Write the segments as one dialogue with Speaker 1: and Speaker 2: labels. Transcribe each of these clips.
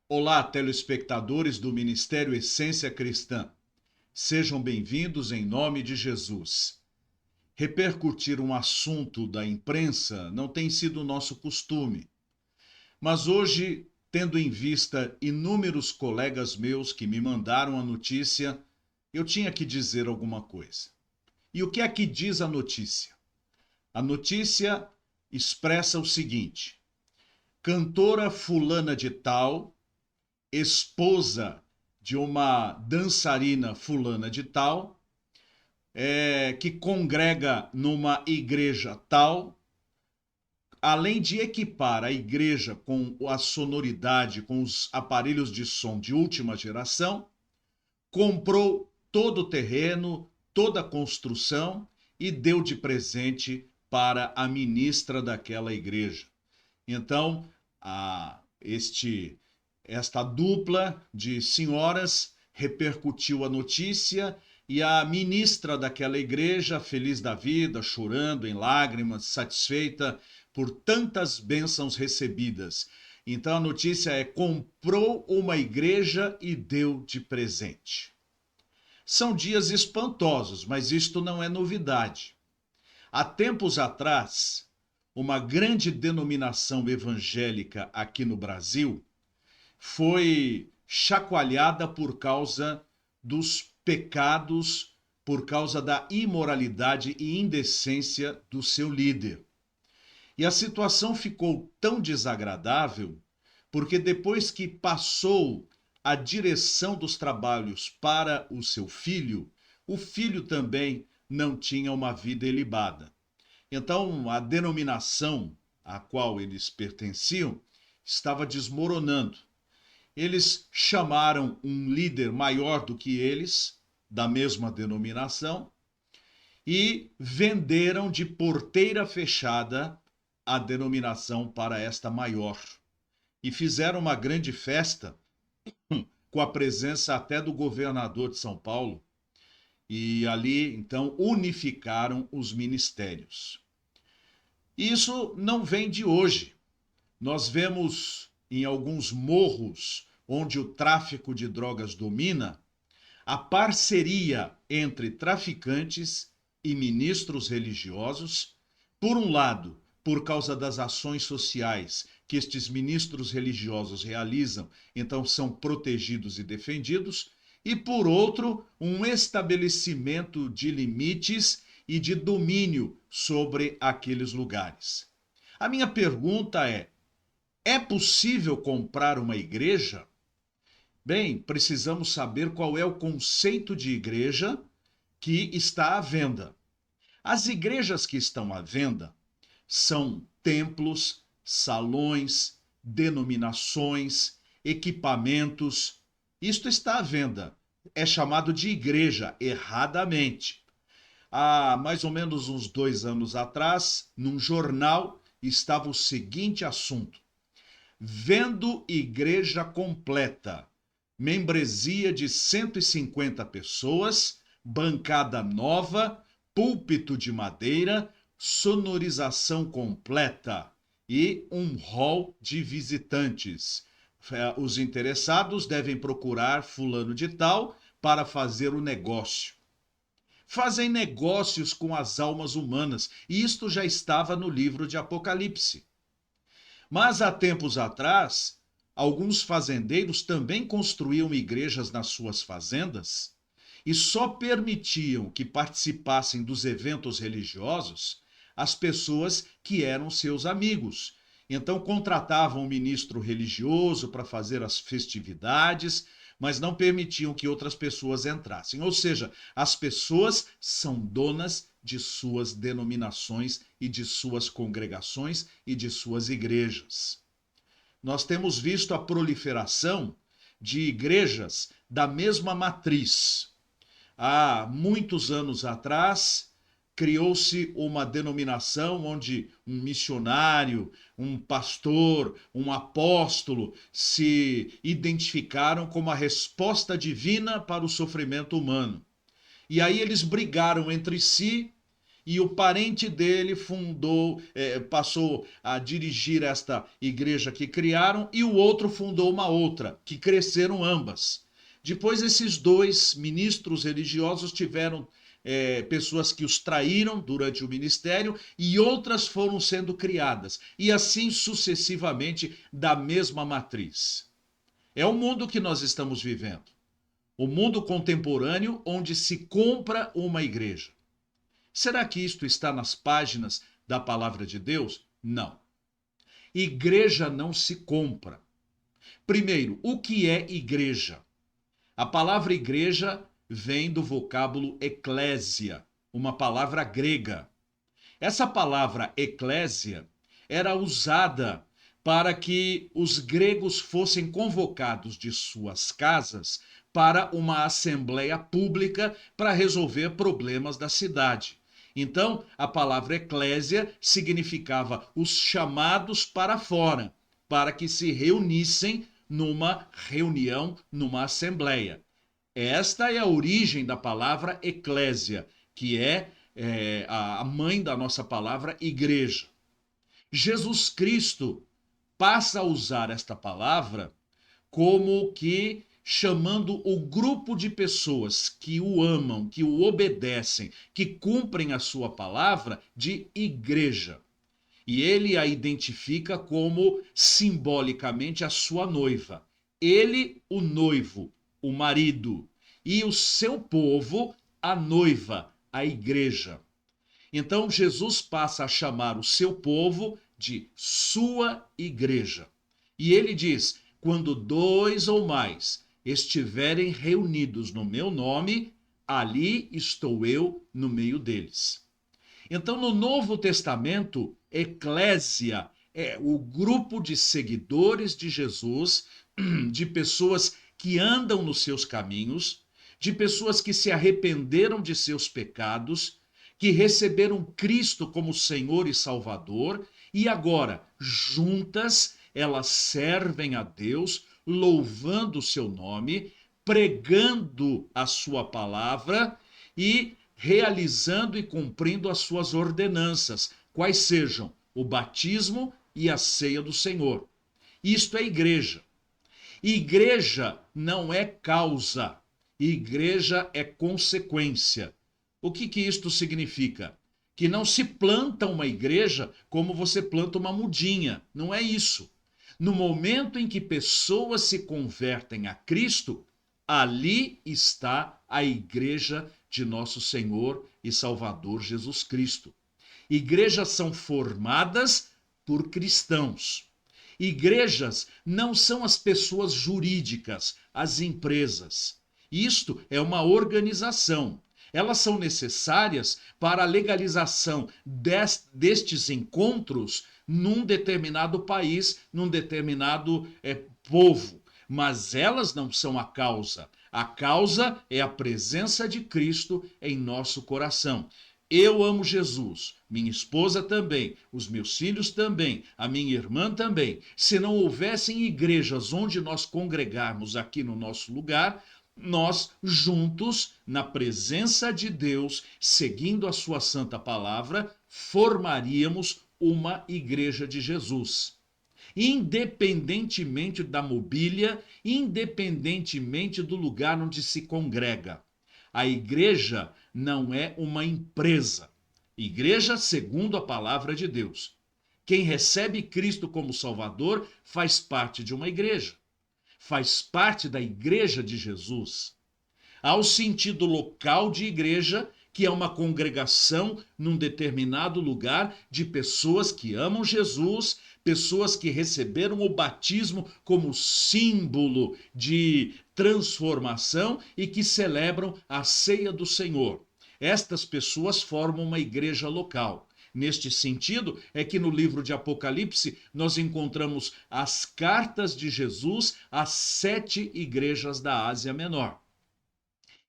Speaker 1: Olá, telespectadores do Ministério Essência Cristã. Sejam bem-vindos em nome de Jesus. Repercutir um assunto da imprensa não tem sido nosso costume, mas hoje, tendo em vista inúmeros colegas meus que me mandaram a notícia, eu tinha que dizer alguma coisa. E o que é que diz a notícia? A notícia expressa o seguinte: cantora fulana de tal, esposa de uma dançarina fulana de tal, que congrega numa igreja tal, além de equipar a igreja com a sonoridade, com os aparelhos de som de última geração, comprou todo o terreno, toda a construção e deu de presente para a ministra daquela igreja. Então, esta dupla de senhoras repercutiu a notícia e a ministra daquela igreja, feliz da vida, chorando em lágrimas, satisfeita por tantas bênçãos recebidas. Então a notícia é: comprou uma igreja e deu de presente. São dias espantosos, mas isto não é novidade. Há tempos atrás, uma grande denominação evangélica aqui no Brasil foi chacoalhada por causa dos pecados, por causa da imoralidade e indecência do seu líder. E a situação ficou tão desagradável porque depois que passou a direção dos trabalhos para o seu filho, o filho também não tinha uma vida ilibada. Então, a denominação a qual eles pertenciam estava desmoronando. Eles chamaram um líder maior do que eles, da mesma denominação, e venderam de porteira fechada a denominação para esta maior. E fizeram uma grande festa, com a presença até do governador de São Paulo, e ali então unificaram os ministérios. Isso não vem de hoje. Nós vemos em alguns morros onde o tráfico de drogas domina, a parceria entre traficantes e ministros religiosos, por um lado, por causa das ações sociais que estes ministros religiosos realizam, então são protegidos e defendidos, e por outro, um estabelecimento de limites e de domínio sobre aqueles lugares. A minha pergunta é possível comprar uma igreja? Bem, precisamos saber qual é o conceito de igreja que está à venda. As igrejas que estão à venda são templos, salões, denominações, equipamentos. Isto está à venda. É chamado de igreja erradamente. Há mais ou menos uns 2 anos atrás, num jornal, estava o seguinte assunto: vendo igreja completa, membresia de 150 pessoas, bancada nova, púlpito de madeira, sonorização completa e um hall de visitantes. Os interessados devem procurar fulano de tal para fazer o negócio. Fazem negócios com as almas humanas, e isto já estava no livro de Apocalipse. Mas há tempos atrás, alguns fazendeiros também construíam igrejas nas suas fazendas e só permitiam que participassem dos eventos religiosos as pessoas que eram seus amigos. Então contratavam um ministro religioso para fazer as festividades, mas não permitiam que outras pessoas entrassem. Ou seja, as pessoas são donas de suas denominações e de suas congregações e de suas igrejas. Nós temos visto a proliferação de igrejas da mesma matriz. Há muitos anos atrás, criou-se uma denominação onde um missionário, um pastor, um apóstolo se identificaram como a resposta divina para o sofrimento humano. E aí eles brigaram entre si e o parente dele passou a dirigir esta igreja que criaram, e o outro fundou uma outra, que cresceram ambas. Depois, esses dois ministros religiosos tiveram pessoas que os traíram durante o ministério e outras foram sendo criadas, e assim sucessivamente da mesma matriz. É o mundo que nós estamos vivendo. O mundo contemporâneo onde se compra uma igreja. Será que isto está nas páginas da palavra de Deus? Não. Igreja não se compra. Primeiro, o que é igreja? A palavra igreja vem do vocábulo eclésia, uma palavra grega. Essa palavra eclésia era usada para que os gregos fossem convocados de suas casas para uma assembleia pública para resolver problemas da cidade. Então, a palavra eclésia significava os chamados para fora, para que se reunissem numa reunião, numa assembleia. Esta é a origem da palavra eclésia, que é a mãe da nossa palavra igreja. Jesus Cristo passa a usar esta palavra como que chamando o grupo de pessoas que o amam, que o obedecem, que cumprem a sua palavra de igreja. E ele a identifica como simbolicamente a sua noiva. Ele, o noivo, o marido, e o seu povo, a noiva, a igreja. Então Jesus passa a chamar o seu povo de sua igreja. E ele diz: quando 2 ou mais estiverem reunidos no meu nome, ali estou eu no meio deles. Então, no Novo Testamento, eclésia é o grupo de seguidores de Jesus, de pessoas que andam nos seus caminhos, de pessoas que se arrependeram de seus pecados, que receberam Cristo como Senhor e Salvador, e agora, juntas, elas servem a Deus, louvando o seu nome, pregando a sua palavra e realizando e cumprindo as suas ordenanças, quais sejam o batismo e a ceia do Senhor. Isto é igreja. Igreja não é causa, igreja é consequência. O que isto significa? Que não se planta uma igreja como você planta uma mudinha. Não é isso. No momento em que pessoas se convertem a Cristo, ali está a igreja de nosso Senhor e Salvador Jesus Cristo. Igrejas são formadas por cristãos. Igrejas não são as pessoas jurídicas, as empresas. Isto é uma organização. Elas são necessárias para a legalização destes encontros num determinado país, num determinado povo. Mas elas não são a causa. A causa é a presença de Cristo em nosso coração. Eu amo Jesus, minha esposa também, os meus filhos também, a minha irmã também. Se não houvessem igrejas onde nós congregarmos aqui no nosso lugar, nós juntos, na presença de Deus, seguindo a sua santa palavra, formaríamos uma igreja de Jesus. Independentemente da mobília, independentemente do lugar onde se congrega. A igreja não é uma empresa. Igreja segundo a palavra de Deus. Quem recebe Cristo como Salvador faz parte de uma igreja. Faz parte da igreja de Jesus. Há o sentido local de igreja, que é uma congregação num determinado lugar de pessoas que amam Jesus, pessoas que receberam o batismo como símbolo de transformação e que celebram a ceia do Senhor. Estas pessoas formam uma igreja local. Neste sentido, é que no livro de Apocalipse nós encontramos as cartas de Jesus às 7 igrejas da Ásia Menor.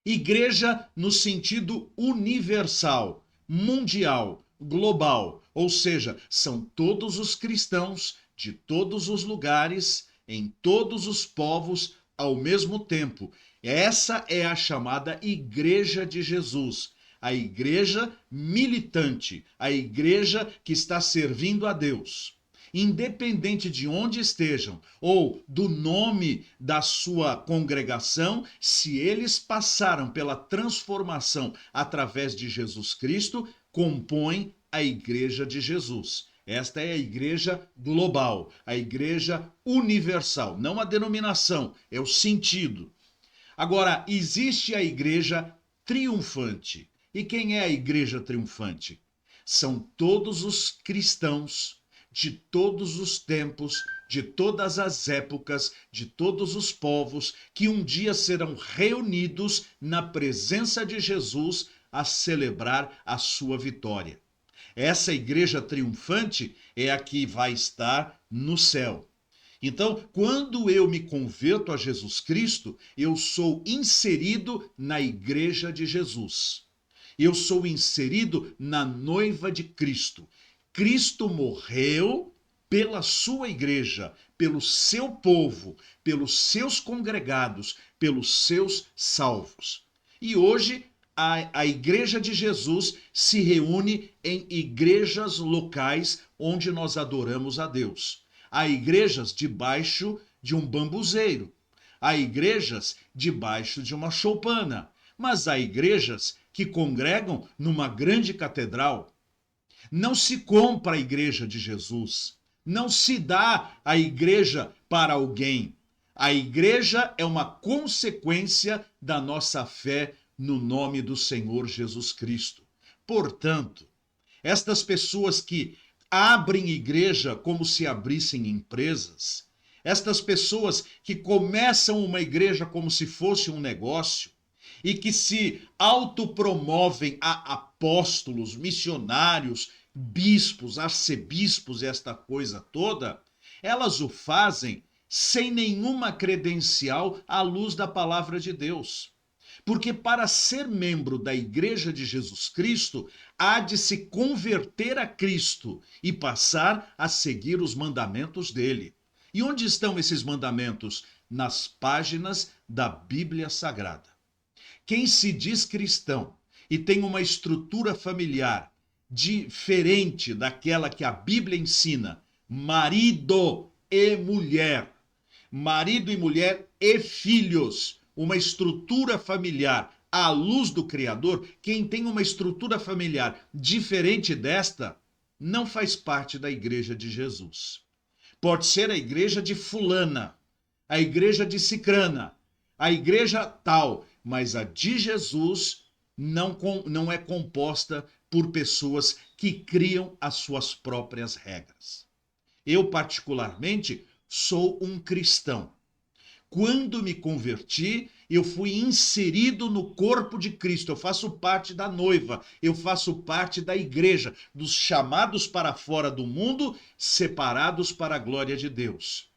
Speaker 1: Igreja no sentido universal, mundial, global, ou seja, são todos os cristãos de todos os lugares, em todos os povos, ao mesmo tempo. Essa é a chamada Igreja de Jesus, a igreja militante, a igreja que está servindo a Deus. Independente de onde estejam ou do nome da sua congregação, se eles passaram pela transformação através de Jesus Cristo, compõem a igreja de Jesus. Esta é a igreja global, a igreja universal, não a denominação, é o sentido. Agora, existe a igreja triunfante. E quem é a igreja triunfante? São todos os cristãos de todos os tempos, de todas as épocas, de todos os povos, que um dia serão reunidos na presença de Jesus a celebrar a sua vitória. Essa igreja triunfante é a que vai estar no céu. Então, quando eu me converto a Jesus Cristo, eu sou inserido na igreja de Jesus. Eu sou inserido na noiva de Cristo. Cristo morreu pela sua igreja, pelo seu povo, pelos seus congregados, pelos seus salvos. E hoje a igreja de Jesus se reúne em igrejas locais onde nós adoramos a Deus. Há igrejas debaixo de um bambuzeiro, há igrejas debaixo de uma choupana, mas há igrejas que congregam numa grande catedral. Não se compra a igreja de Jesus, não se dá a igreja para alguém. A igreja é uma consequência da nossa fé no nome do Senhor Jesus Cristo. Portanto, estas pessoas que abrem igreja como se abrissem empresas, estas pessoas que começam uma igreja como se fosse um negócio e que se autopromovem a apóstolos, missionários, bispos, arcebispos, esta coisa toda, elas o fazem sem nenhuma credencial à luz da palavra de Deus. Porque para ser membro da Igreja de Jesus Cristo, há de se converter a Cristo e passar a seguir os mandamentos dele. E onde estão esses mandamentos? Nas páginas da Bíblia Sagrada. Quem se diz cristão e tem uma estrutura familiar diferente daquela que a Bíblia ensina, marido e mulher e filhos, uma estrutura familiar à luz do Criador, quem tem uma estrutura familiar diferente desta, não faz parte da igreja de Jesus. Pode ser a igreja de fulana, a igreja de cicrana, a igreja tal, mas a de Jesus não é composta por pessoas que criam as suas próprias regras. Eu, particularmente, sou um cristão. Quando me converti, eu fui inserido no corpo de Cristo, eu faço parte da noiva, eu faço parte da igreja, dos chamados para fora do mundo, separados para a glória de Deus.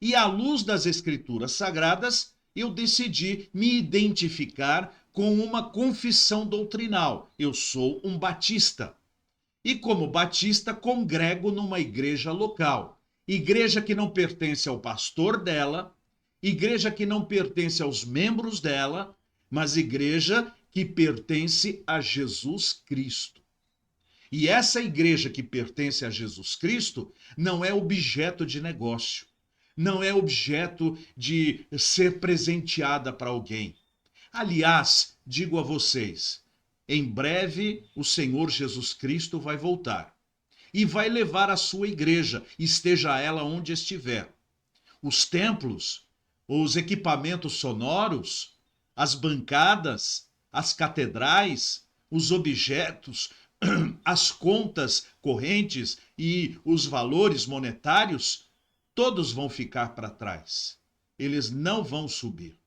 Speaker 1: E à luz das Escrituras Sagradas, eu decidi me identificar com uma confissão doutrinal. Eu sou um batista. E como batista, congrego numa igreja local. Igreja que não pertence ao pastor dela, igreja que não pertence aos membros dela, mas igreja que pertence a Jesus Cristo. E essa igreja que pertence a Jesus Cristo não é objeto de negócio, não é objeto de ser presenteada para alguém. Aliás, digo a vocês, em breve o Senhor Jesus Cristo vai voltar e vai levar a sua igreja, esteja ela onde estiver. Os templos, os equipamentos sonoros, as bancadas, as catedrais, os objetos, as contas correntes e os valores monetários, todos vão ficar para trás. Eles não vão subir.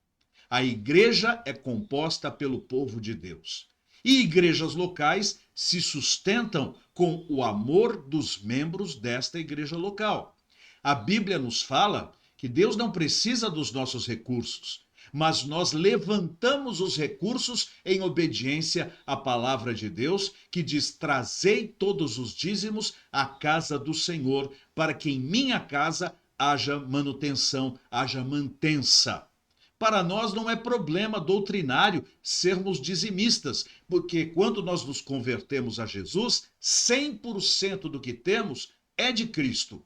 Speaker 1: A igreja é composta pelo povo de Deus. E igrejas locais se sustentam com o amor dos membros desta igreja local. A Bíblia nos fala que Deus não precisa dos nossos recursos, mas nós levantamos os recursos em obediência à palavra de Deus, que diz: trazei todos os dízimos à casa do Senhor, para que em minha casa haja manutenção, haja mantença. Para nós não é problema doutrinário sermos dizimistas, porque quando nós nos convertemos a Jesus, 100% do que temos é de Cristo.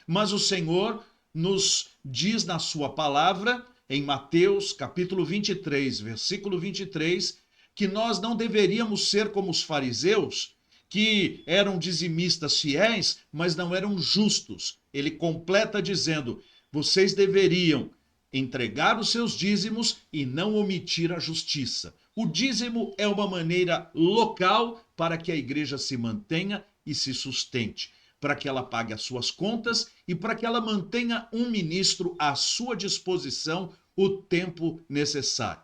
Speaker 1: Mas o Senhor nos diz na sua palavra, em Mateus capítulo 23, versículo 23, que nós não deveríamos ser como os fariseus, que eram dizimistas fiéis, mas não eram justos. Ele completa dizendo: vocês deveriam entregar os seus dízimos e não omitir a justiça. O dízimo é uma maneira local para que a igreja se mantenha e se sustente, para que ela pague as suas contas e para que ela mantenha um ministro à sua disposição o tempo necessário.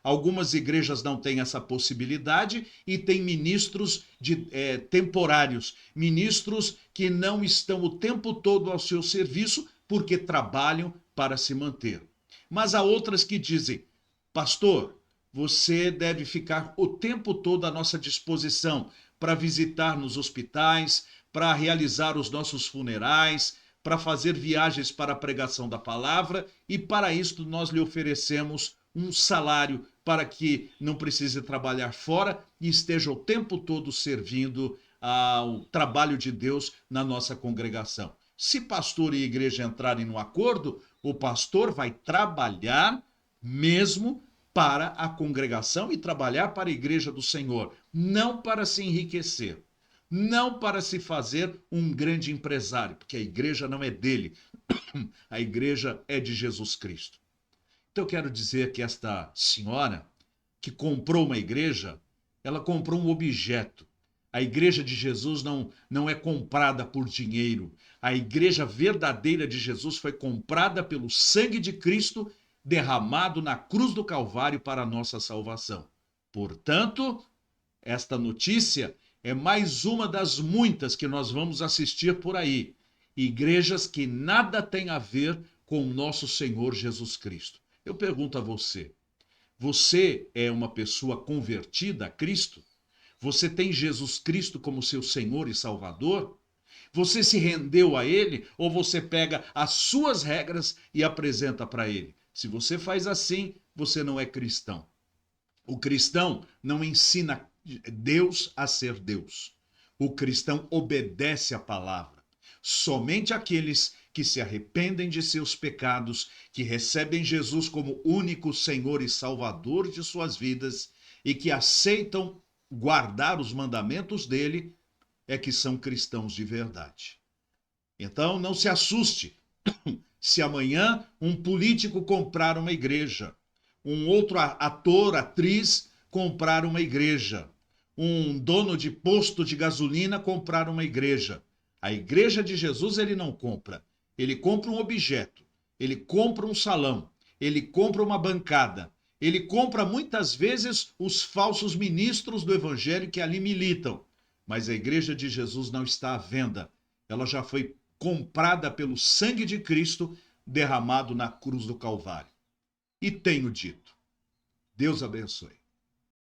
Speaker 1: Algumas igrejas não têm essa possibilidade e têm ministros temporários, ministros que não estão o tempo todo ao seu serviço porque trabalham para se manter. Mas há outras que dizem: pastor, você deve ficar o tempo todo à nossa disposição para visitar nos hospitais, para realizar os nossos funerais, para fazer viagens para a pregação da palavra, e para isto nós lhe oferecemos um salário para que não precise trabalhar fora e esteja o tempo todo servindo ao trabalho de Deus na nossa congregação. Se pastor e igreja entrarem no acordo, o pastor vai trabalhar mesmo para a congregação e trabalhar para a igreja do Senhor, não para se enriquecer, não para se fazer um grande empresário, porque a igreja não é dele, a igreja é de Jesus Cristo. Então eu quero dizer que esta senhora que comprou uma igreja, ela comprou um objeto. A igreja de Jesus não é comprada por dinheiro. A igreja verdadeira de Jesus foi comprada pelo sangue de Cristo derramado na cruz do Calvário para a nossa salvação. Portanto, esta notícia é mais uma das muitas que nós vamos assistir por aí. Igrejas que nada têm a ver com o nosso Senhor Jesus Cristo. Eu pergunto a você: você é uma pessoa convertida a Cristo? Você tem Jesus Cristo como seu Senhor e Salvador? Você se rendeu a Ele ou você pega as suas regras e apresenta para Ele? Se você faz assim, você não é cristão. O cristão não ensina Deus a ser Deus. O cristão obedece à palavra. Somente aqueles que se arrependem de seus pecados, que recebem Jesus como único Senhor e Salvador de suas vidas e que aceitam guardar os mandamentos dele, é que são cristãos de verdade. Então não se assuste se amanhã um político comprar uma igreja, um outro ator, atriz comprar uma igreja, um dono de posto de gasolina comprar uma igreja. A igreja de Jesus ele não compra. Ele compra um objeto, ele compra um salão, ele compra uma bancada, ele compra muitas vezes os falsos ministros do evangelho que ali militam. Mas a igreja de Jesus não está à venda. Ela já foi comprada pelo sangue de Cristo derramado na cruz do Calvário. E tenho dito. Deus abençoe.